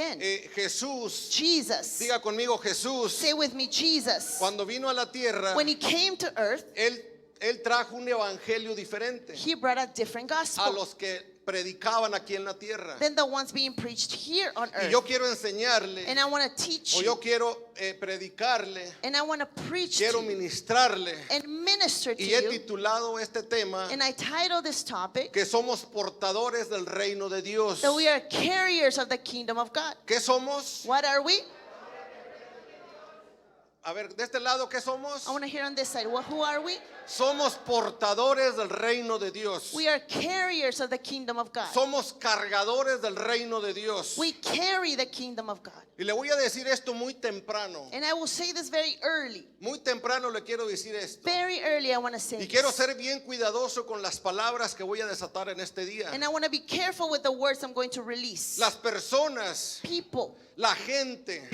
within. Jesús, Jesus. diga conmigo Jesús, Say with me, Jesus. cuando vino a la tierra, When he came to earth, él trajo un evangelio diferente he brought a different a gospel los que predicaban aquí en la tierra. than the ones being preached here on Y earth. yo quiero enseñarle, And I want to teach o yo you, quiero predicarle, and I want to preach to quiero you ministrarle. and minister to Y he you. titulado este tema And I title this topic que somos portadores del reino de Dios. that we are carriers of the kingdom of God. ¿Qué somos? What are we? A ver, de este lado, ¿qué somos? I want to hear on this side. Who are we? Somos portadores del reino de Dios. We are carriers of the kingdom of God. Somos cargadores del reino de Dios. We carry the kingdom of God. Y le voy a decir esto muy temprano. And I will say this very early. Muy temprano le quiero decir esto. Very early I want to say Y quiero this. ser bien cuidadoso con las palabras que voy a desatar en este día. And I want to be careful with the words I'm going to release. Las personas, People la gente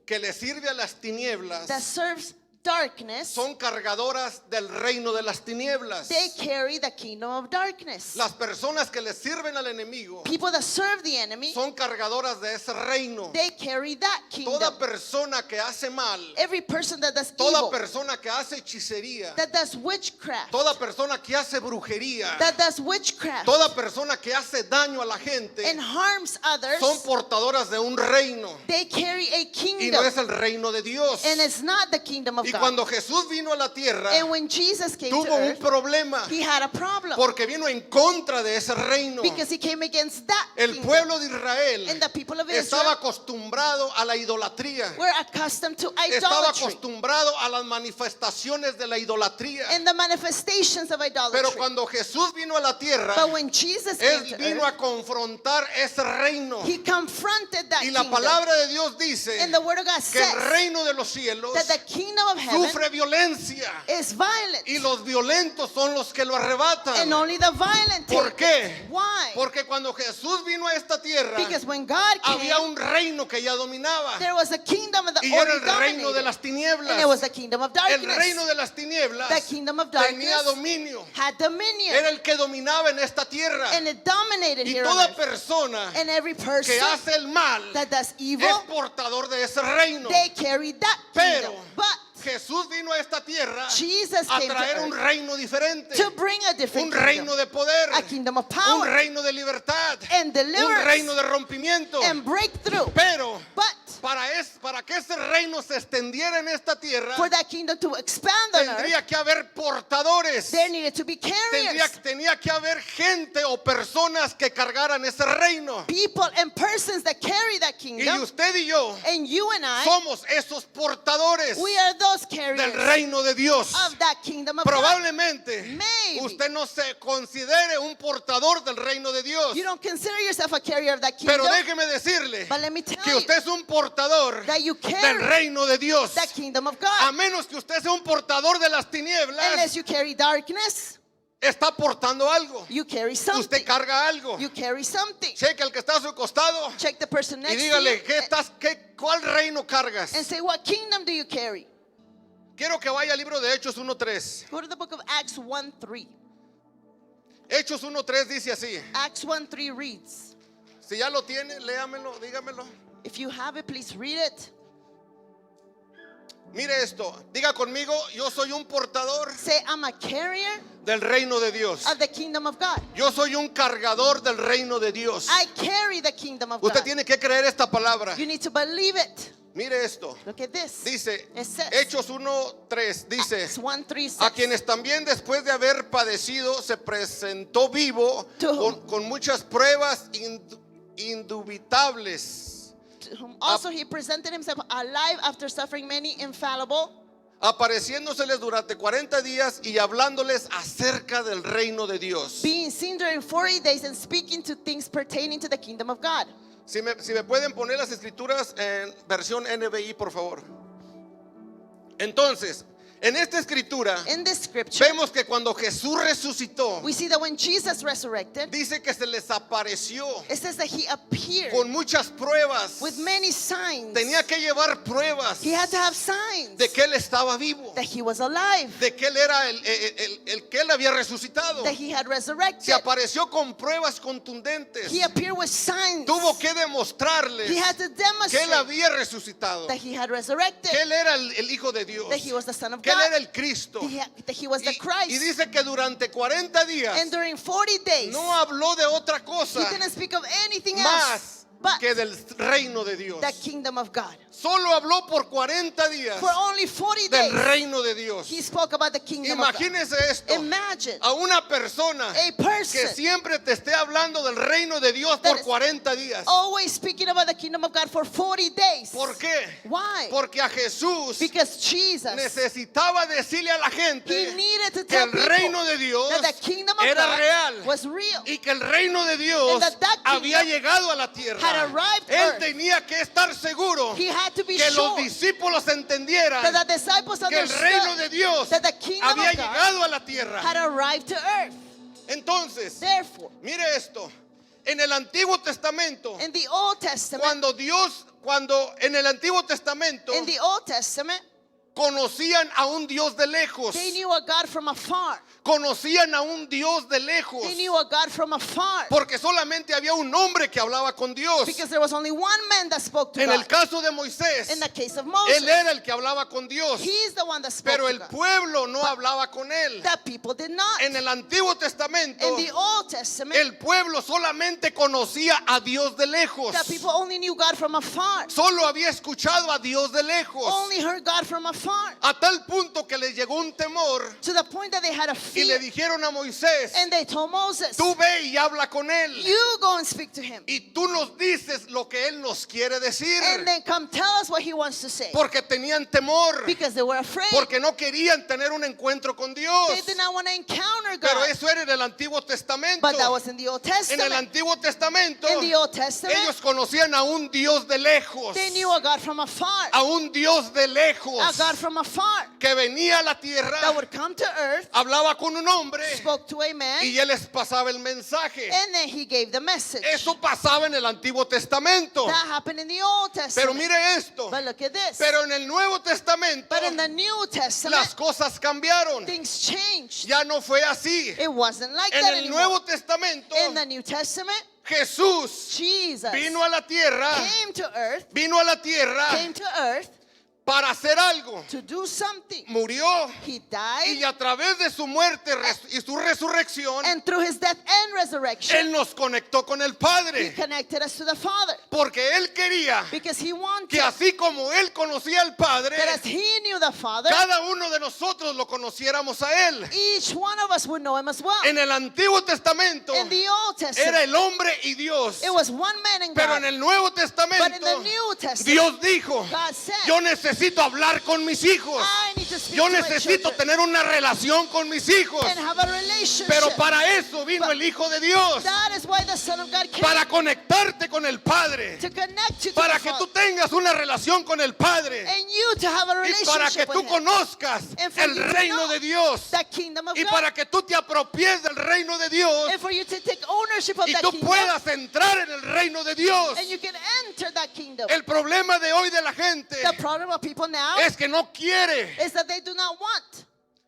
que le sirve a las tinieblas that serves darkness, son cargadoras del reino de las tinieblas. they carry the kingdom of darkness. Las personas que le sirven al enemigo People that serve the enemy, son cargadoras de ese reino. they carry that kingdom. Toda persona que hace mal, Every person that does toda evil, persona que hace hechicería, that does witchcraft, toda persona que hace brujería, that does witchcraft toda persona que hace daño a la gente, and harms others, son portadoras de un reino. they carry a Y kingdom. no es el reino de Dios. And it's not the kingdom of Y God. cuando Jesús vino a la tierra, And when Jesus came to tuvo un earth, problema he had a problem porque vino en contra de ese reino. because he came against that El kingdom. pueblo de Israel And the people of estaba Israel acostumbrado a la idolatría. were accustomed to Estaba idolatry acostumbrado a las manifestaciones de la idolatría. and the manifestations of idolatry. Pero cuando Jesús vino a la tierra, But when Jesus came Él to vino earth, a confrontar ese reino. he confronted that Y la kingdom. palabra de Dios dice And the word of God que el says reino de los cielos that the kingdom of heaven sufre violencia. is violent. Y los violentos son los que lo arrebatan. And only the violent take ¿Por it. qué? Why? Porque cuando Jesús vino a esta tierra, Because when God came, había un reino que ya dominaba. there was a kingdom that Y era already el reino de dominated. las tinieblas. And it was the kingdom of El darkness. reino de las tinieblas The kingdom of tenía darkness dominio. had dominion. Era el que dominaba en esta tierra. And it dominated Y here on toda earth. persona And every person que hace el mal that does es evil, portador de ese reino. they carry that Pero kingdom. But Jesús vino a esta tierra Jesus a came traer to un earth reino diferente. to bring a Un different reino kingdom. de poder. A kingdom of Un power reino de libertad. and Un deliverance reino de rompimiento. and breakthrough. Pero But para que ese reino se extendiera en esta tierra, for that kingdom to expand on earth, tendría que haber portadores. there needed to be carriers. Tenía que haber gente o personas que cargaran ese reino. People and persons that carry that Y kingdom. usted y yo And you and I, somos esos portadores we are those del carriers reino de Dios. of that kingdom of God. Probablemente Maybe. usted no se considere un portador del reino de Dios. You don't consider yourself a carrier of that kingdom. Pero déjeme decirle But let me tell que you usted es un portador that you del carry reino de Dios. that kingdom of A God. menos que usted sea un portador de las tinieblas, Unless you carry darkness, está portando algo. you carry something. Usted carga algo. You carry something. Cheque al que está a su costado Check the person y next to dígale, you ¿cuál reino cargas? and say, what kingdom do you carry? Quiero que vaya al libro de Hechos 1:3. Go to the book of Acts 1:3. Hechos 1:3 dice así. Acts 1:3 reads, Si ya lo tiene, léamelo, dígamelo. if you have it, please read it. Mire esto, diga conmigo, yo soy un portador Say, I'm a carrier del reino de Dios. of the kingdom of God. Yo soy un cargador del reino de Dios. I carry the kingdom of Usted God. tiene que creer esta palabra. You need to believe it. Mire esto. Look at this. Dice, It says, Hechos 1:3 dice, Acts 1:3 a says, quienes también después de haber padecido se presentó vivo To whom? con muchas pruebas indubitables, to whom also he presented himself alive after suffering many infallible, apareciéndoseles durante 40 días y hablándoles acerca del reino de Dios. being seen during 40 days and speaking to things pertaining to the kingdom of God. Si me pueden poner las escrituras en versión NBI, por favor. Entonces, En esta escritura In this scripture, vemos que cuando Jesús resucitó, we see that when Jesus resurrected, dice que se les apareció it says that he appeared con muchas pruebas. with many signs. Tenía que llevar pruebas He had to have signs de que él estaba vivo, that he was alive, de que él era el que él había resucitado. that he had Se resurrected. apareció con pruebas contundentes. He appeared with signs. Tuvo que demostrarles He had to que él demonstrate había resucitado, that he had resurrected, que él era el Hijo de Dios, that he was the Son of que él God, era el Cristo. that he was the Y Christ. dice que durante 40 días And during 40 days, no habló de otra he cosa didn't speak of anything más else but que del reino de Dios. the kingdom of God. Solo habló por 40 días For only 40 del days, reino de Dios. he spoke about the kingdom of God. Imagínese esto, Imagine a una persona a person que siempre te esté hablando del reino de Dios that por is 40 días. always speaking about the kingdom of God for 40 days. ¿Por qué? Why? Porque a Jesús Because Jesus, necesitaba decirle a la he gente needed to que tell el people reino de Dios that the kingdom of era God real was real. y que el reino de Dios And that había kingdom llegado a la tierra. had arrived Él earth. tenía que estar seguro He had to be que los sure discípulos entendieran that the disciples que el reino de understood Dios that the kingdom había of God llegado a la tierra. had arrived to earth. Entonces, Therefore, mire esto, en el Antiguo Testamento, in the Old Testament, cuando en el Antiguo Testamento in the Old Testament, conocían a un Dios de lejos, they knew a God from afar. conocían a un Dios de lejos, They knew a God from afar. porque solamente había un hombre que hablaba con Dios. Because there was only one man that spoke to En el God. caso de Moisés, In the case of Moses, él era el que hablaba con Dios, he's the one that spoke pero to el God. pueblo no hablaba con él. The people did not. En el Antiguo Testamento, In the Old Testament, el pueblo solamente conocía a Dios de lejos. the people only knew God from afar. Solo había escuchado a Dios de lejos. Only heard God from afar. A tal punto que les llegó un temor To the point that they had a y le fear. dijeron a Moisés, And they told Moses, tú ve y habla con él you go and speak to him. y tú nos dices lo que él nos quiere decir. And then come tell us what he wants to say. Porque tenían temor, Because they were afraid. porque no querían tener un encuentro con Dios. They did not want to encounter Pero God. eso era en el Antiguo Testamento. But that was in the Old En el Testament. Antiguo Testamento, In the Old Testament, ellos conocían a un Dios de lejos, they knew a God from afar. a un Dios de lejos A God from afar que venía a la tierra, that would come to earth, hablaba con un hombre spoke to a man, y él les pasaba el mensaje. and then he gave the message. Eso pasaba en el Antiguo Testamento. That happened in the Old Pero Testament. mire esto, But look at this. pero en el Nuevo Testamento But in the New Testament, las cosas cambiaron. things changed. Ya no fue así. It wasn't like En that el anymore. Nuevo Testamento In the New Testament, Jesús Jesus vino a la tierra, came to earth, vino a la tierra came to earth para hacer algo. to do something. Murió He y died, a través de su muerte y su resurrección, and through his death and resurrection, Él nos conectó con el he Padre. connected us to the Father. Porque Él quería Because he wanted que así como Él conocía al Padre, that as he knew the Father, cada uno de nosotros lo conociéramos a Él. each one of us would know him as well. En el Antiguo Testamento In the Old era Testament, el hombre y Dios. it was one man and Pero God. en el Nuevo But in Testamento, the New Testament, Dios dijo, God said, yo necesito hablar con mis hijos. I need to speak Yo to my necesito children tener una relación con mis hijos. and have a relationship. Pero para eso vino el Hijo de Dios. That is why the Son of God came, Para conectarte con el Padre. to connect you to Para the que Father, tú tengas una relación con el Padre. and you to have a Y para que relationship tú with him. conozcas And for el you to reino know de Dios. the kingdom of Y God. para que tú te apropies del reino de Dios. And for you to take ownership of Y that tú kingdom. puedas entrar en el reino de Dios. And you can enter that kingdom. El problema de hoy de la gente The problem of people now es que no quiere. is that they do not want.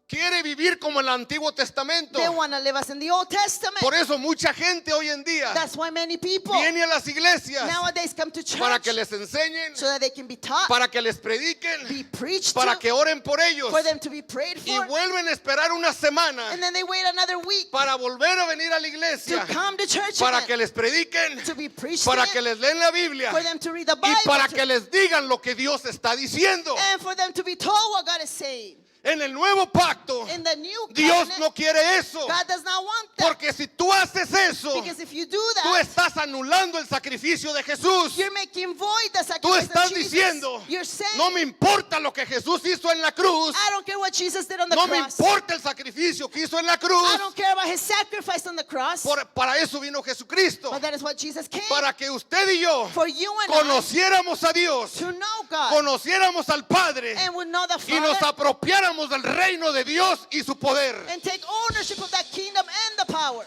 Quiere vivir como el Antiguo Testamento. They want to live as in the Old Testament. Por eso mucha gente hoy en día That's why many people viene a las iglesias nowadays come to church para que les enseñen, so that they can be taught, para que les prediquen, be preached para to, que oren por ellos. for them to be prayed Y for. vuelven a esperar una semana And then they wait another week para volver a venir a la to iglesia, come to church para again, que les prediquen, to be preached para to que them, les leen la Biblia for them to read the y Bible, para to- que les digan lo que Dios está diciendo. and for them to be told what God is saying. En el nuevo pacto, In the new Dios covenant, no quiere eso. God does not want that. Porque si tú haces eso, Because if you do tú that, estás anulando el sacrificio de Jesús. you're making void the Tú sacrifice estás of Jesus. diciendo, You're saying, no me importa lo que Jesús hizo en la cruz, I don't care what Jesus did on the no me cross. importa el sacrificio que hizo en la cruz. I don't care about his sacrifice on the cross. Para eso vino Jesucristo, But that is what Jesus came. para que usted y yo For you and conociéramos a Dios, I to know God conociéramos al Padre and would know the y nos Father apropiáramos tomáramos del reino de Dios y su poder. and take ownership of that kingdom and the power.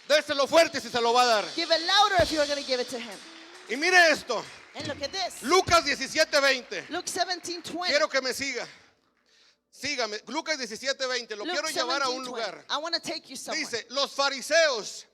Déselo fuerte si se lo va a dar. Give it louder if you're going to give it to him. Y mire esto, And look at this. Lucas 17:20. Luke 17:20. Quiero que me siga. Sígame. Lucas 17:20. Lo Luke quiero llevar a un 17:20. lugar. I want to take you somewhere. Dice, los fariseos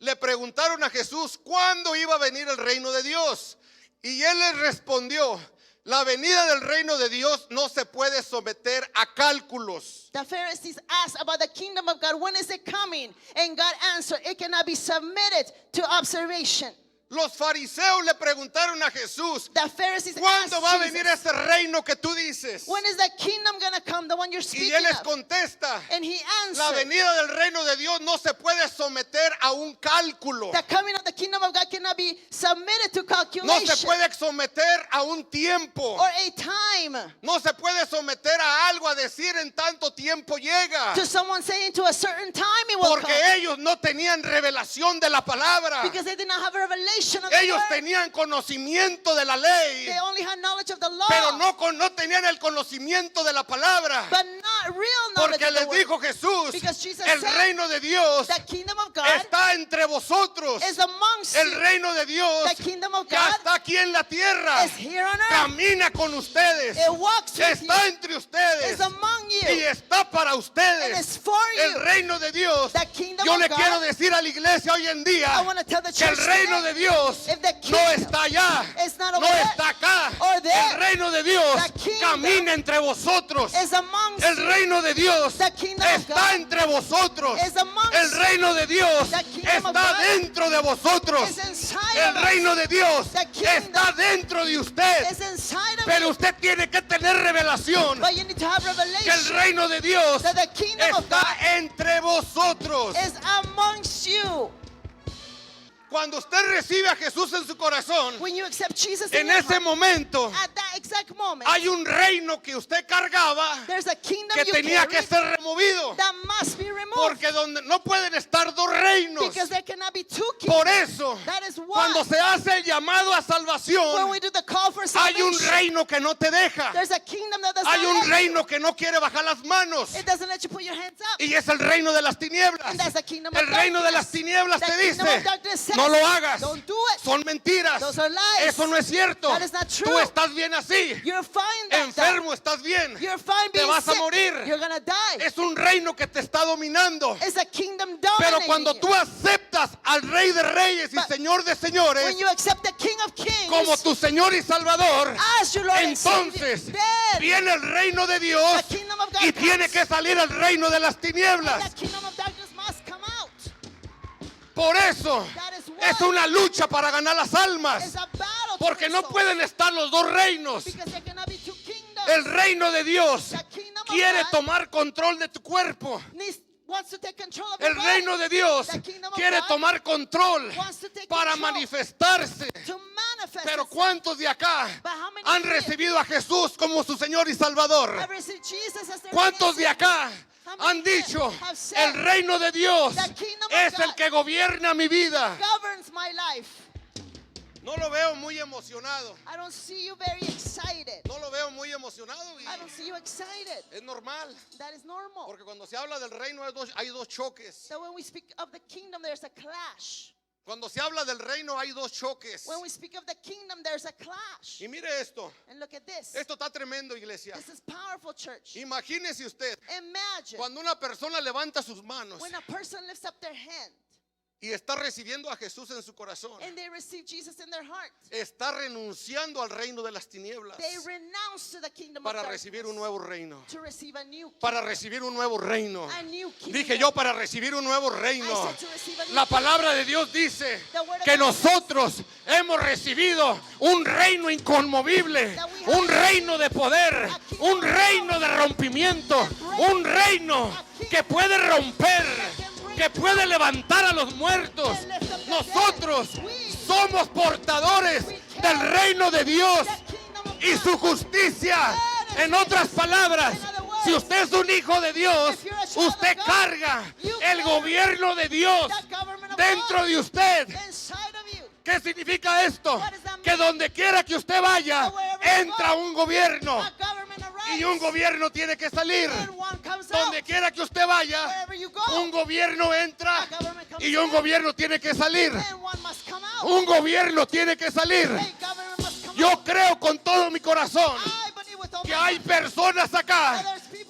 le preguntaron a Jesús cuándo iba a venir el reino de Dios. Y él les respondió, la venida del reino de Dios no se puede someter a cálculos. The Pharisees asked about the kingdom of God. When is it coming? And God answered, it cannot be submitted to observation. Los fariseos le preguntaron a Jesús, The Pharisees ¿cuándo asked va a Jesus, venir ese reino que tú dices? when is the kingdom going to come, the one you're Y speaking él les of? contesta, And he la answered, venida del reino de Dios no se puede someter a un cálculo. the coming of the kingdom of God cannot be submitted to No calculation se puede someter a un tiempo. or a time. No se puede someter a algo a decir en tanto tiempo llega. To someone saying to a certain time it will Porque come. ellos no tenían revelación de la palabra. Because they did not have a revelation of the Ellos word. tenían conocimiento de la ley. They only had knowledge of the law. Pero no tenían el conocimiento de la palabra. but not real knowledge Porque of the les word. dijo Jesús, Because Jesus el said, reino de Dios the kingdom of God está entre vosotros. is amongst El you. reino de Dios The kingdom of ya God está aquí en la tierra. is here on earth. Camina con ustedes. It walks with Está you. entre ustedes. It's among you. Y está para And ustedes. it's for El you. reino de Dios. The kingdom Yo of le God. quiero decir a la iglesia hoy en día I want to tell the que el church reino today, de Dios if the no kingdom está allá, is not no over there está acá. or there, El reino de Dios the kingdom camina entre vosotros. is amongst El you. reino de Dios The kingdom of está God entre vosotros. is amongst El reino de Dios The kingdom of está God dentro de vosotros. is inside El of reino us. de Dios The kingdom está dentro de usted. It's inside of Pero you. usted tiene que tener revelación But you need to have que el revelation reino de Dios that the kingdom of está God entre vosotros. is amongst you. Cuando usted recibe a Jesús en su corazón, When you accept Jesus in en your ese heart, momento at that exact moment, hay un reino que usted cargaba there's a kingdom que you tenía carry que ser removido. that must be removed. Porque donde no pueden estar dos reinos. Because there cannot be two Por kingdoms. eso, That is why cuando se hace el llamado a when salvación, we do the call for hay un salvation, reino que no te deja. there's a kingdom that does Hay not un let you. reino que no quiere bajar las manos. It doesn't let you put your hands up. Y es el reino de las tinieblas. And that's the kingdom of El reino de las darkness. tinieblas The te kingdom dice, of darkness says, no lo hagas. don't do it. Son mentiras. Those are lies. Eso no es cierto. That is not true. Tú estás bien así. You're fine that Enfermo estás bien. You're fine Te being vas a sick. morir. You're gonna die. Es un reino que te está dominando. It's a kingdom Pero dominating cuando you. tú aceptas al Rey de Reyes y But Señor de Señores When you accept the King of Kings como tu Señor y Salvador, as your Lord and entonces Savior, then viene el reino de Dios the kingdom of God y tiene comes. que salir el reino de las tinieblas. The kingdom of darkness must come out. Por eso That is why es una lucha para ganar las almas. it's a battle to Porque win no souls. pueden estar los dos reinos. Because there cannot be two kingdoms. El reino de Dios The kingdom of quiere God tomar control de tu cuerpo. wants to take control of El your body. reino de Dios The kingdom of quiere God tomar control wants to take para control manifestarse. to manifest Pero itself. ¿cuántos de acá But how many han here recibido a Jesús como su Señor y Salvador? have received Jesus as their ¿Cuántos de Lord and acá How many han dicho, have said, el reino de Dios the kingdom of es el God que gobierna mi vida? Savior? Governs my life. No lo veo muy emocionado. I don't see you very excited. No lo veo muy emocionado y I don't see you excited. es normal. That is normal. Porque cuando se habla del reino hay dos choques. So when we speak of the kingdom, there's a clash. Cuando se habla del reino hay dos choques. When we speak of the kingdom, there's a clash. Y mire esto. And look at this. Esto está tremendo, iglesia. This is powerful, church. Imagínese usted Imagine cuando una persona levanta sus manos when a person lifts up their hand y está recibiendo a Jesús en su corazón. and they receive Jesus in their heart. Está renunciando al reino de las tinieblas They renounce to the kingdom para of recibir darkness un nuevo reino. to receive a new Para kingdom. recibir un nuevo reino. A new kingdom. Dije yo para recibir un nuevo reino. I said to receive a new La kingdom. palabra de Dios dice The word of que God nosotros hemos recibido un reino inconmovible, That we have un reino de poder, a kingdom un of reino de rompimiento, un reino que puede romper, que puede levantar a los muertos. Nosotros somos portadores del reino de Dios y su justicia. En otras palabras, si usted es un hijo de Dios, usted carga el gobierno de Dios dentro de usted. Inside of you. ¿Qué significa esto? Que donde quiera que usted vaya, entra un gobierno. A government Y un gobierno tiene que salir. And one comes out. Donde quiera que usted vaya, Wherever you go, un gobierno entra a government comes y un in, gobierno tiene que salir. and one must come out. Un gobierno tiene que salir. A government must come Yo out. creo con todo mi corazón I believe with all que my hay heart personas acá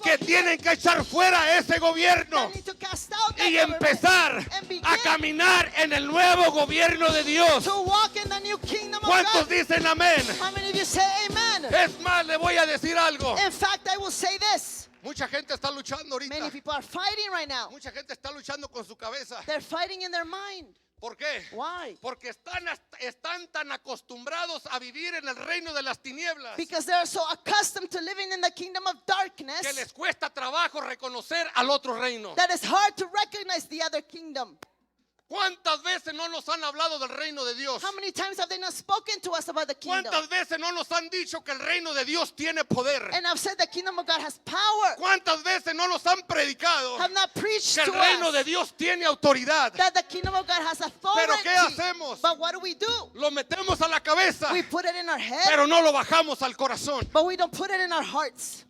que tienen que echar fuera a ese gobierno that need to cast out that y government empezar and begin a caminar en el nuevo gobierno de Dios. to walk in the new kingdom of ¿Cuántos God. dicen amén? How many of you say amen? Es más, le voy a decir algo. In fact, I will say this. Mucha gente está luchando Many ahorita. people are fighting right now. Mucha gente está luchando con su cabeza. They're fighting in their mind. ¿Por qué? Why? Porque están tan acostumbrados a vivir en el reino de las tinieblas Because they're so accustomed to living in the kingdom of que darkness les cuesta trabajo reconocer al otro reino. that it's hard to recognize the other kingdom. ¿Cuántas veces no nos han hablado del reino de Dios? How many times have they not spoken to us about the kingdom? ¿Cuántas veces no nos han dicho que el reino de Dios tiene poder? And I've said the kingdom of God has power. ¿Cuántas veces no nos han predicado Have not preached que to el reino us de Dios tiene autoridad? that the kingdom of God has authority. ¿Pero qué hacemos? But what do? Lo metemos a la cabeza, We put it in our head, pero no lo bajamos al corazón. but we don't put it in our hearts.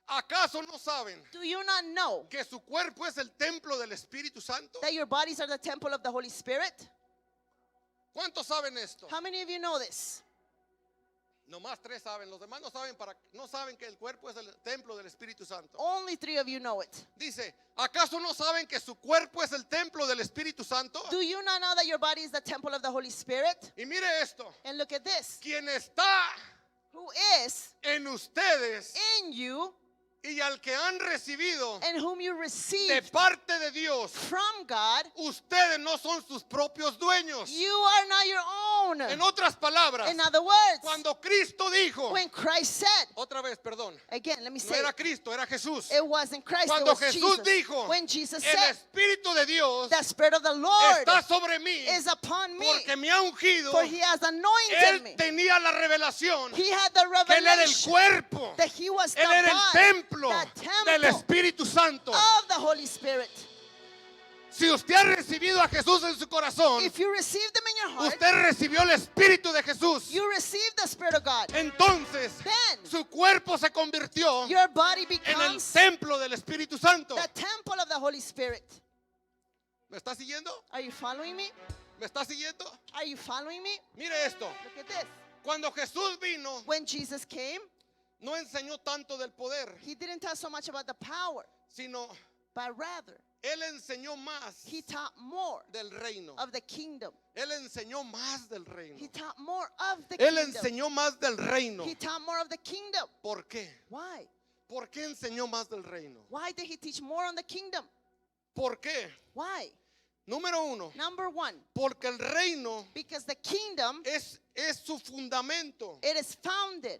¿Acaso no saben Do you not know que su cuerpo es el templo del Espíritu Santo? that your bodies are the temple of the Holy Spirit? ¿Cuántos saben esto? How many of you know this? Nomás 3 saben, los demás no saben que el cuerpo es el templo del Espíritu Santo. Only 3 of you know it. Dice, ¿acaso no saben que su cuerpo es el templo del Espíritu Santo? Do you not know that your body is the temple of the Holy Spirit? Y mire esto, And look at this. quien está Who is en ustedes in you y al que han recibido and whom you de received parte de Dios, from God, ustedes no son sus propios dueños. you are not your own. En otras palabras, In other words, cuando Cristo dijo, when Christ said, otra vez, perdón, again, let me no say, era Cristo, era Jesús. it wasn't Christ, it Cuando was Jesús Jesus. dijo, When Jesus el said, Espíritu de Dios the Spirit of the Lord está sobre mí is upon me, porque me ha ungido. for he has anointed Él me. tenía la revelación He had the que Él era el revelation cuerpo, that he was the Él era el body, templo the temple del Espíritu Santo. of the Holy Spirit. Si usted ha recibido a Jesús en su corazón, If you receive them in your heart, usted recibió el Espíritu de Jesús. you receive the Spirit of God. Entonces, Then su cuerpo se convirtió your body en el becomes templo del Espíritu Santo. the temple of the Holy Spirit. ¿Me está siguiendo? Are you following me? ¿Me está siguiendo? Are you following me? Mire esto. Look at this. Cuando Jesús vino, When Jesus came, no enseñó tanto del poder, he didn't tell so much about the power, sino but rather Él enseñó más he taught more del reino. of the kingdom. Él enseñó más del reino. He taught more of the Él kingdom. enseñó más del reino. He taught more of the kingdom. ¿Por qué? Why? ¿Por qué enseñó más del reino? Why did he teach more on the kingdom? ¿Por qué? Why? Número 1, Number one, porque el reino because the kingdom, es su fundamento. it is founded.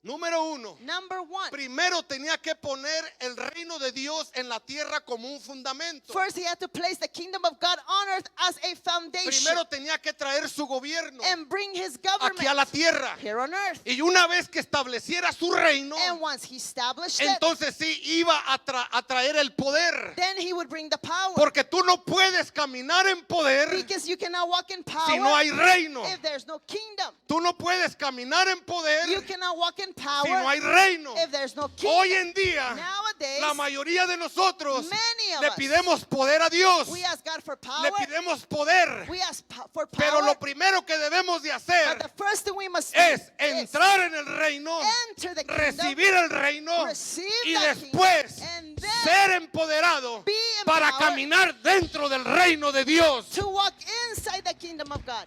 Número 1, Number one, primero tenía que poner el reino de Dios en la tierra como un fundamento. first he had to place the kingdom of God on earth as a foundation Primero tenía que traer su gobierno and bring his aquí a government la tierra. here on earth. Y una vez que estableciera su reino, And once he established it, entonces sí iba a traer el poder. then he would bring the power. Porque tú no puedes caminar en poder Because you cannot walk in power si no hay reino. if there's no kingdom. Tú no puedes caminar en poder You cannot walk in power si no hay reino. if there's no kingdom. Hoy en día, Nowadays, la mayoría de nosotros many of le us, pidemos poder a Dios. we ask God for power. Le pidemos poder. We ask for power. Pero lo primero que debemos de But hacer the first thing we must do es is entrar en el reino, enter the kingdom, recibir el reino receive y the después kingdom, and then ser empoderado be para empowered caminar dentro del reino de Dios. to walk inside the kingdom of God.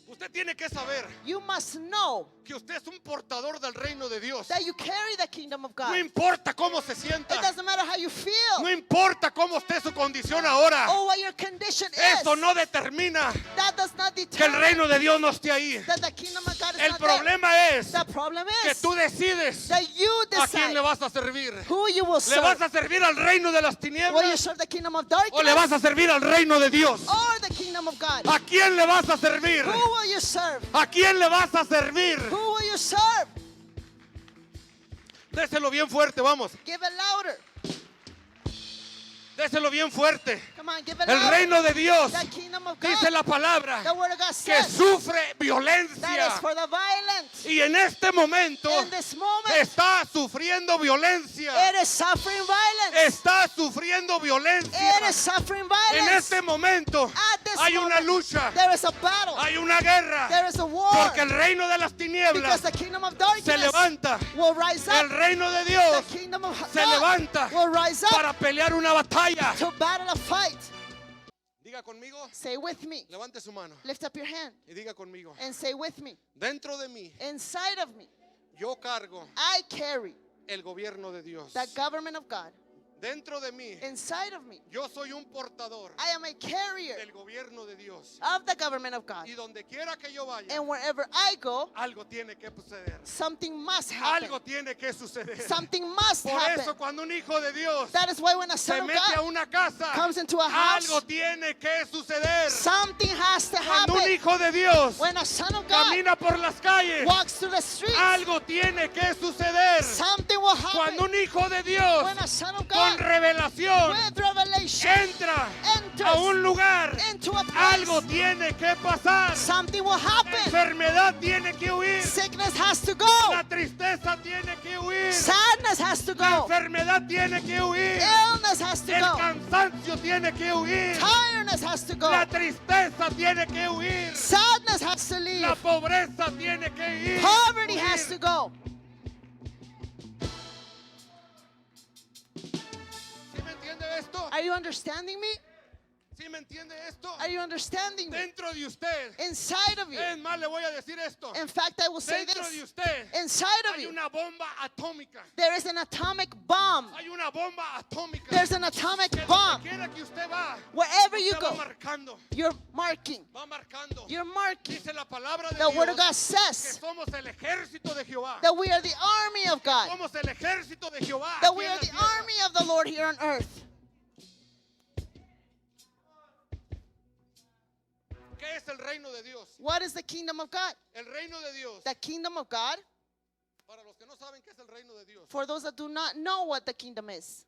Usted tiene que saber You must know que usted es un portador del reino de Dios. that you carry the kingdom of God. No importa cómo se It sienta, doesn't matter how you feel no importa cómo esté su condición ahora. or what your condition Eso is. no determina That does not que el determine reino de Dios no esté ahí. that the kingdom of God is El not there. problema es The problem que is tú decides that you a quién le decide vas a servir. who you will ¿Le serve. vas a servir al reino de las Will you tinieblas serve the kingdom of o le vas darkness a servir al reino de Dios? or the kingdom of God? ¿A quién le vas a servir? Who will you serve? ¿A quién le vas a servir? Who will you serve? Déselo bien fuerte, vamos. Give it louder. Déselo bien fuerte. Come on, give it El loud. reino de Dios, The kingdom of God. dice la palabra, The word of God que says sufre that violencia. is for the violent. Y en este momento In this moment, está sufriendo violencia. it is suffering violence. Está sufriendo It violencia. is suffering En violence. este momento At this hay una moment, lucha, there is a battle. hay una guerra. There is a war. Porque el reino de las Because tinieblas the kingdom of se darkness levanta. will rise El up. reino de The Dios kingdom of se God levanta will rise up para pelear una batalla. to battle a fight. Diga conmigo, Say with me. levante su mano Lift up your hand y diga conmigo. and say with me. Dentro de mí, Inside of me, yo cargo I carry el gobierno de Dios. the government of God. Dentro de mí, Inside of me, yo soy un portador I am a carrier del gobierno de Dios. of the government of God. Y donde quiera que yo vaya, And wherever I go, algo tiene que suceder. something must happen. Algo tiene que suceder. Something must Por happen. eso cuando un hijo de Dios That is why when a se son of mete a God una casa, comes into a house, algo tiene que suceder. something has to Cuando un happen. hijo de Dios When a son of God camina por las calles, walks through the streets, algo tiene que suceder. something will Cuando happen. un hijo de Dios When a son of con God revelación with revelation entra enters a un lugar, into a algo place, tiene que pasar. something will La happen. enfermedad tiene que huir. Sickness has to go. La tristeza tiene que huir. Sadness has to La go. enfermedad tiene que huir. Illness has to El go. cansancio tiene que huir. Tiredness has to go. La tristeza tiene que huir. Sadness has to leave. La pobreza tiene que ir. Poverty has to go. ¿Sí me entiende esto? Are you understanding me? ¿Sí me entiende esto? Are you understanding me? Dentro de usted. Inside of you. Es más, le voy a decir esto. In fact, I will say Dentro de this. usted Inside of hay you, una bomba atómica. there is an atomic bomb. Hay una bomba atómica. There's an atomic Que bomb. donde quiera que usted va, Wherever you usted va go, marcando. you're marking. Va marcando. You're marking. Dice la palabra de The Word of Dios God que says somos el ejército de Jehová. that we are the army of God. Somos el ejército de Jehová. That aquí we en are la the tierra. army of the Lord here on earth. ¿Qué es el reino de Dios? What is the kingdom of God? El reino de Dios. The kingdom of God, Para los que no saben qué es el reino de Dios. for those that do not know what the kingdom is,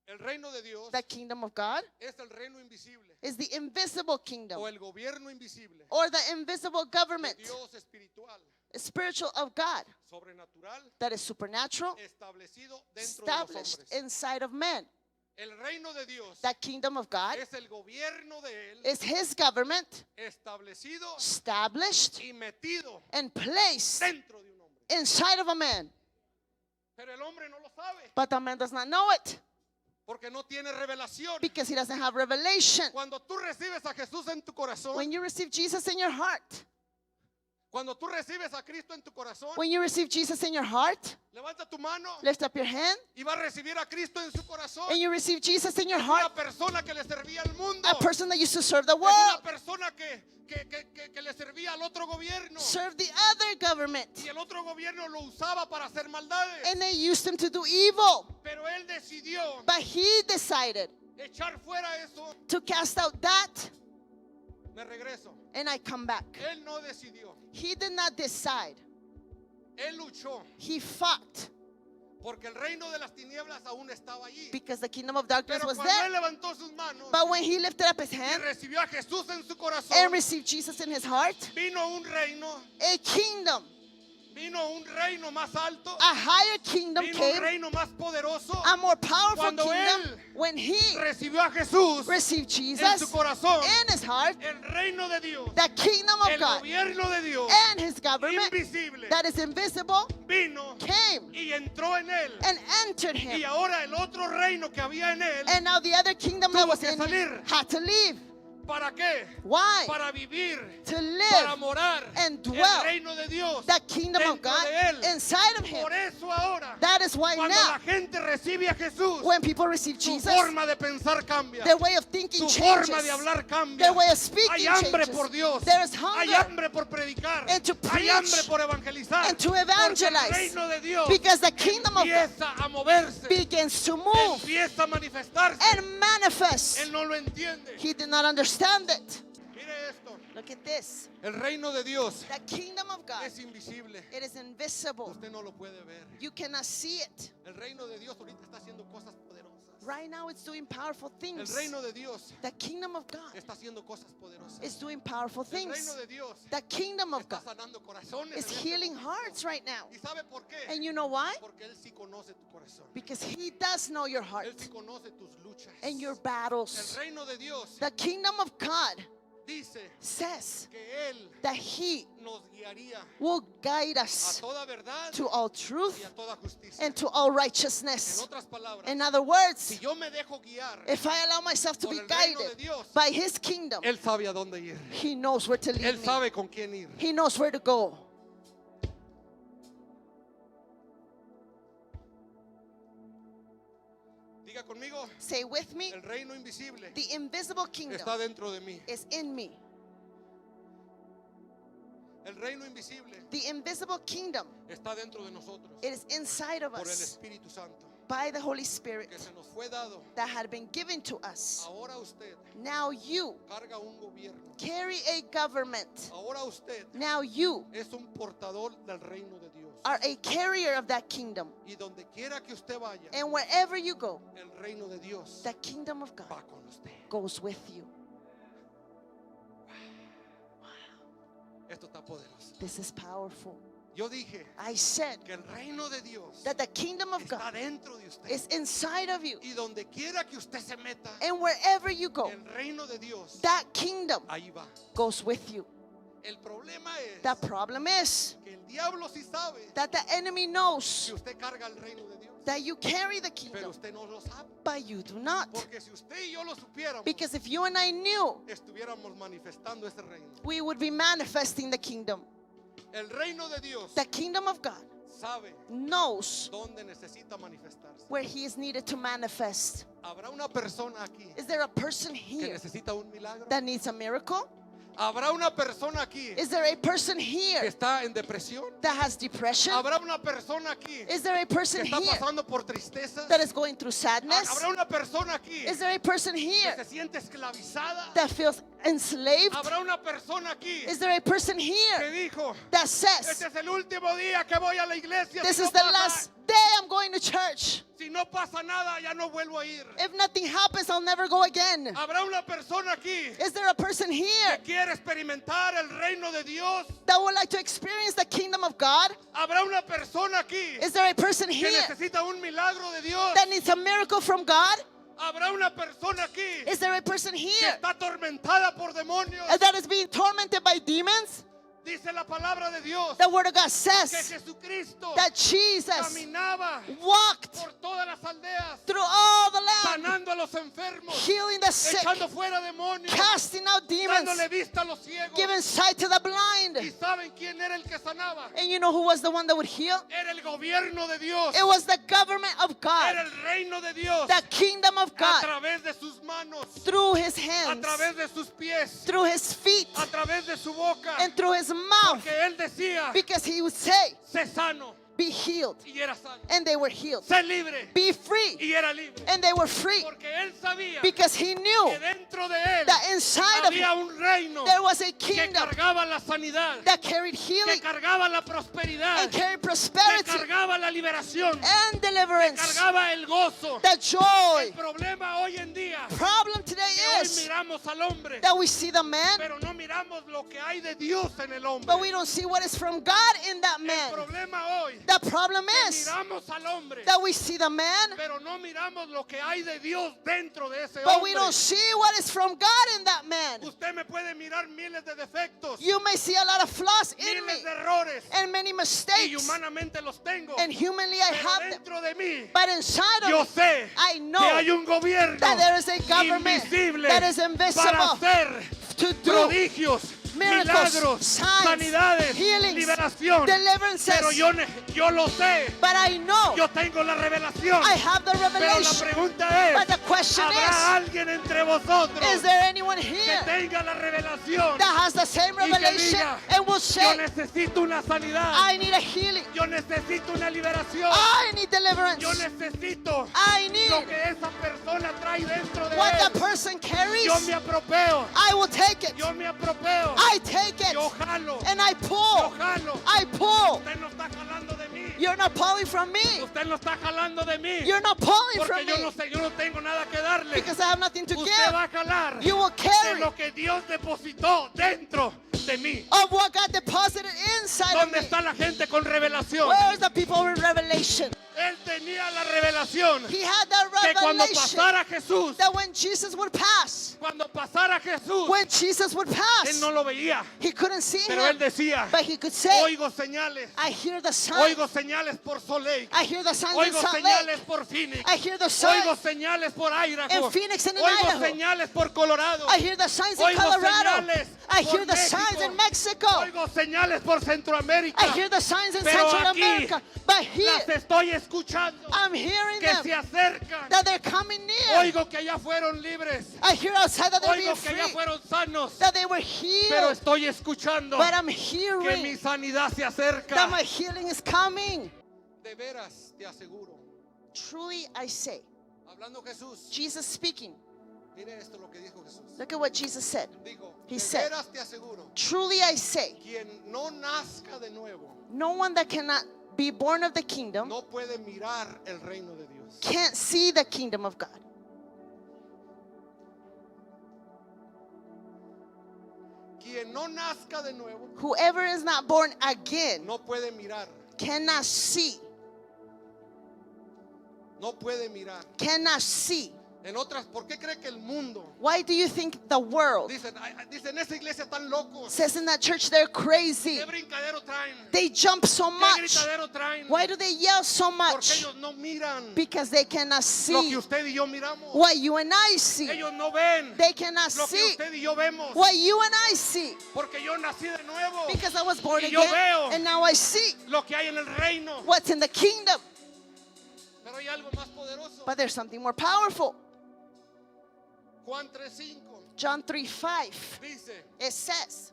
El reino de Dios the kingdom of God es el reino invisible is the invisible kingdom o el gobierno invisible or the invisible de government, Dios espiritual, spiritual of God, sobrenatural, that is supernatural, establecido dentro de los established hombres. inside of men. El reino de Dios The kingdom of God es el gobierno de él is his government establecido established y metido and placed dentro de un hombre. inside of a man. Pero el hombre no lo sabe But the man does not know it porque no tiene revelación. because he doesn't have revelation. Cuando tú recibes a Jesús en tu corazón, When you receive Jesus in your heart, cuando tú recibes a Cristo en tu corazón, when you receive Jesus in your heart, levanta tu mano lift up your hand y va a recibir a Cristo en su corazón. and you receive Jesus in your Es heart, una persona que le servía al mundo. a person that used to serve the Es una world, persona que le servía al otro gobierno. serve the other government, Y el otro gobierno lo usaba para hacer maldades. and they used him to do evil. Pero él decidió But he decided echar fuera eso. to cast out that, Me regreso. and I come back. Él no decidió. He did not decide. Él luchó. He fought Porque el reino de las tinieblas aún estaba allí. because the kingdom of darkness Pero was cuando él there. levantó sus manos But when he lifted up his y hand recibió a Jesús en su corazón, and received Jesus in his heart, vino un reino. a kingdom, Vino un reino más alto. a higher kingdom Vino un came, reino más poderoso. a more powerful Cuando kingdom. él When he Recibió a Jesús received en su Jesus corazón. in his heart, El reino de Dios. the kingdom of El God gobierno de Dios. and his government Invisible. that is invisible Vino came y entró en él. and entered him. Y ahora el otro reino que había en él, And now the other kingdom that tuvo was que in him salir. had to leave. ¿para qué? Why? Para vivir, To para live morar and el dwell reino de Dios the kingdom of dentro God de él. inside of him. Por eso ahora, That is why cuando now, la gente recibe a Jesús, when people receive su Jesus, forma de pensar cambia. their way of thinking Su changes. forma de hablar cambia. Their way of speaking Hay hambre changes. por Dios. There is Hay hunger hambre por predicar. and to Hay preach hambre por evangelizar. and to Porque el evangelize. reino de Dios Because the kingdom of God empieza a moverse. begins to move Empieza a manifestarse. and manifest. Él no lo entiende. He did not understand it. Mire esto. Look at this. El reino de Dios The kingdom of God, es invisible. it is invisible. Usted no lo puede ver. You cannot see it. El reino de Dios ahorita está haciendo cosas poderosas. Right now it's doing powerful El things. reino de Dios The kingdom of God está haciendo cosas poderosas. is doing powerful El reino things. de Dios The kingdom of está God sanando corazones. is en este healing momento. hearts right now. ¿Y sabe por qué? And you know why? Porque Él sí conoce tu corazón. Because He does know your heart Él sí conoce tus luchas. and your El battles. reino de Dios The kingdom of God dice says que Él that He nos guiaría will guide a us toda verdad to all y truth a toda justicia. and to all En righteousness. otras palabras, In other si words, yo me dejo guiar, if I allow myself to por be el reino guided de Dios, by His kingdom, Él sabe a dónde ir. He knows where to Él lead me. sabe con quién ir. He knows where to go. Diga conmigo, Say with me, el reino invisible the invisible kingdom está dentro de mí. is in me. El reino invisible The invisible kingdom, está dentro de nosotros it is inside of por el us Espíritu Santo by the Holy Spirit que se nos fue dado. that had been given to us. Ahora usted Now you carga un gobierno. carry a government. Ahora usted Now you es un portador del reino de Dios. are a carrier of that kingdom. Y donde quiera que usted vaya, And wherever you go, el reino de Dios the kingdom of God va con usted. goes with you. Esto está poderoso. This is powerful. Yo dije I said que el reino de Dios that the kingdom of está God dentro de usted. is inside of you. Y donde quiera que usted se meta, And wherever you go, el reino de Dios that kingdom ahí va. goes with you. El problema es The problem is que el diablo sí sabe that the enemy knows que usted carga el reino de Dios, that you carry the pero kingdom, usted no lo sabe. but you do not. Porque si usted y yo lo supiéramos, Because if you and I knew, estuviéramos manifestando ese reino. we would be manifesting the kingdom. El reino de Dios The kingdom of God sabe knows dónde necesita manifestarse. where He is needed to manifest. ¿Habrá una persona aquí Is there a person que here necesita un milagro? that needs a miracle? ¿Habrá una persona aquí Is there a person que here está en depresión? that has depression? ¿Habrá una persona aquí Is there a que person está here pasando por tristeza? that is going through sadness? ¿Habrá una persona aquí Is there a person que here se siente esclavizada? that feels enslaved? ¿Habrá una persona aquí Is there a person que here dijo, that este says, es el último día que voy a la iglesia? this Si no is the pasa- last day I'm going to church. Si no pasa nada, ya no vuelvo a ir. If nothing happens, I'll never go again. ¿Habrá una persona aquí Is there a person here que quiere experimentar el reino de Dios? that would like to experience the kingdom of God? ¿Habrá una persona aquí Is there a person que here necesita un milagro de Dios? that needs a miracle from God? ¿Habrá una persona aquí Is there a person que here está atormentada por demonios? that is being tormented by demons? Dice la palabra de Dios The word of God que says Jesucristo that Jesus caminaba walked por todas las aldeas, through all the land, sanando a los enfermos, healing the sick, echando fuera demonios, casting out demons, dándole vista a los ciegos. giving sight to the ¿Y blind. saben quién era el que sanaba? And you know who was the one that would heal? Era el gobierno de Dios, It was the government of era God, el reino de Dios, the kingdom of a God, través de sus manos, through His a hands, través de sus pies, through His feet, a través de su boca, and through His mouth. que él decía, Because He would say, sé sano, be healed. y era sano, And they were healed. sé libre, Be free. y era libre, And they were free. porque él sabía Because He knew que dentro de él that inside of había Him un reino there was a que kingdom cargaba la sanidad, that carried que healing cargaba la prosperidad, and carried que prosperity cargaba la liberación, and que deliverance, cargaba el gozo. the El joy. problema hoy en día Problem today que hoy is miramos al hombre, that we see the man, pero no miramos lo que hay de Dios en el hombre. but we don't see what is from God in that El man. problema hoy The problem que is miramos al hombre, that we see the man, pero no miramos lo que hay de Dios dentro de ese but we hombre. don't see what is from God in that man. Usted me puede mirar miles de defectos, You may see a lot of flaws in miles me de errores, and many y mistakes, humanamente los tengo, and humanly I pero have them. dentro de mí But inside yo of me, sé I que know hay un gobierno that there is a government invisible that is para invisible hacer to do prodigios, miracles, milagros, signs, sanidades, healings, liberación. deliverances. Pero yo lo sé, But I know yo tengo la revelación. I have the Pero la revelation. pregunta But es, the question ¿habrá is, alguien entre vosotros is there anyone que here tenga la revelación that has the same y que revelation diga, and will yo say, necesito una sanidad, I need a healing, yo necesito una liberación, I need deliverance, yo necesito I lo need que esa persona trae dentro de what the él? person carries? Yo me apropeo, I will take it. yo me apropeo, I take it yo jalo, and I yo pull. jalo. I pull. Usted no está jalando de mí, You're not pulling from me. Usted no está jalando de mí. You're not pulling Porque from yo no me. sé, yo no tengo nada que darle. Because I have nothing to Usted give. va a jalar You will de carry lo que Dios depositó dentro de mí. of what God deposited inside of ¿Dónde me. está la gente con revelación? Where is the people with revelation? Él tenía la revelación He had that que cuando revelation pasara Jesús, that when Jesus would pass, cuando pasara Jesús, when Jesus would él pass, no lo veía, he couldn't see pero él him, decía, but he could say, oigo señales, I hear the signs. oigo señales por Soleil, I hear the signs in oigo Salt señales Lake. por Phoenix, I hear the oigo signs señales por Idaho, in Phoenix and in oigo Idaho. señales por Colorado, I hear the signs in oigo Colorado. señales I por hear the signs in Mexico. oigo señales por Centroamérica, I hear the signs in pero Central aquí America. But here, las estoy escuchando, I'm hearing que them, se acercan. that they're coming near. Oigo que allá fueron libres, I hear outside that they're being oigo que allá free, fueron sanos, that they were pero healed. estoy escuchando But I'm que mi hearing sanidad se acerca. that my healing is coming. De veras te aseguro, Truly I say, hablando Jesús, Jesus speaking. mire esto lo que dijo Jesús. Look at what Jesus said. Dijo, He de said, veras te aseguro, Truly I say, quien no nazca de nuevo no one that cannot be born of the kingdom no puede mirar el reino de Dios. can't see the kingdom of God. Quien no nazca de nuevo Whoever is not born again no puede mirar, cannot see, no puede mirar. cannot see. En otras, ¿por qué cree que el mundo? Why do you think the world Dicen, dicen, esa iglesia tan locos. says in that church they're crazy? ¿Qué brincadero traen? They jump so ¿Qué much. gritadero traen? Why do they yell so Porque much? ellos no miran Because they cannot lo see que usted y yo miramos. what you and I see. Ellos no ven They cannot lo que see usted y yo vemos. what you and I see. Porque yo nací de nuevo. Because I was born Y yo again veo and now I see Lo que hay en el reino. what's in the kingdom. Pero hay algo más poderoso. But there's something more powerful. Juan 3:5 John 3:5. dice, It says,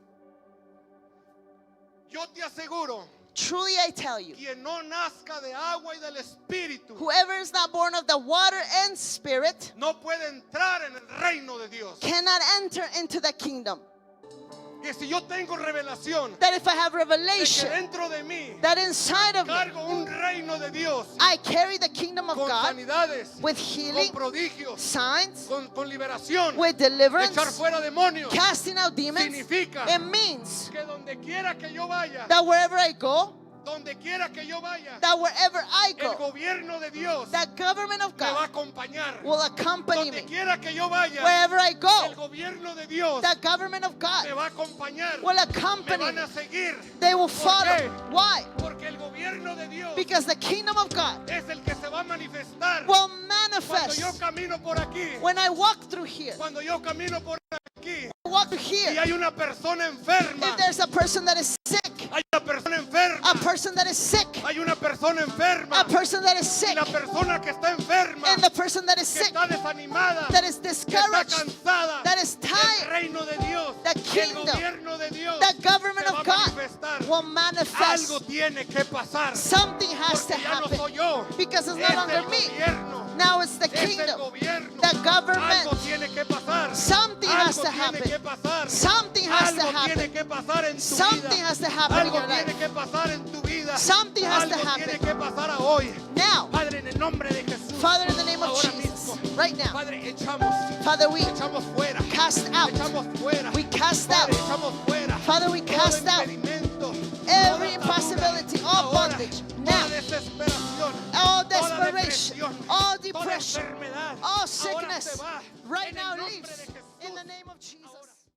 yo te aseguro, truly I tell you, quien no nazca de agua y del Espíritu whoever is not born of the water and spirit no puede entrar en el reino de Dios. cannot enter into the kingdom. Que si yo tengo revelación That if I have de que revelation, dentro de mí that inside of me, cargo un reino de Dios I carry the kingdom of con God sanidades, with con healing, prodigios, signs, con liberación, with de deliverance, echar fuera demonios, casting out demons. significa It means que donde quiera que yo vaya, that wherever I go, donde quiera que yo vaya, that wherever I el go, gobierno de Dios the government of me va a God acompañar. will accompany Donde me. quiera que yo vaya, Wherever I el go, gobierno de Dios the government of God me va a acompañar. will Me accompany van me. a seguir. They will qué? follow. Why? Porque el gobierno de Dios Because the kingdom of God es el que se va a manifestar will cuando manifest yo camino por aquí. when I walk through here. Cuando yo camino por aquí Walk through y here. hay una persona enferma, If there's a person that is sick, hay una persona enferma, a person that is sick, hay una persona enferma, a person that is y sick, la persona que está enferma, and the person that is que sick, está desanimada, that is que está discouraged, cansada, that is el tired, reino de Dios, the el kingdom, gobierno de Dios, the government se va of a God manifestar. will manifest. Algo tiene que pasar, Something has to porque ya no happen soy yo, because it's es no longer el me. gobierno, Now it's the es el kingdom, gobierno. the government. Algo tiene que pasar, Something has algo to tiene que happen. pasar, Something has to algo happen. tiene que pasar en tu Something vida, has to happen in algo your tiene life. que pasar en tu vida, Something has to algo happen. tiene que pasar a hoy. Now, Padre, en el nombre de Jesús, Father, in the name of ahora Jesus, mismo, right now, Padre, echamos Father, we fuera, cast out, echamos fuera, we cast out, Padre, echamos fuera, Father, we todo cast out impedimento, every toda atadura, impossibility, all ahora, bondage, toda now, desesperación, all toda desperation, depresión, all toda depression, enfermedad, all ahora se sickness, va, right en now el nombre leaves de Jesús. in the name of Jesus.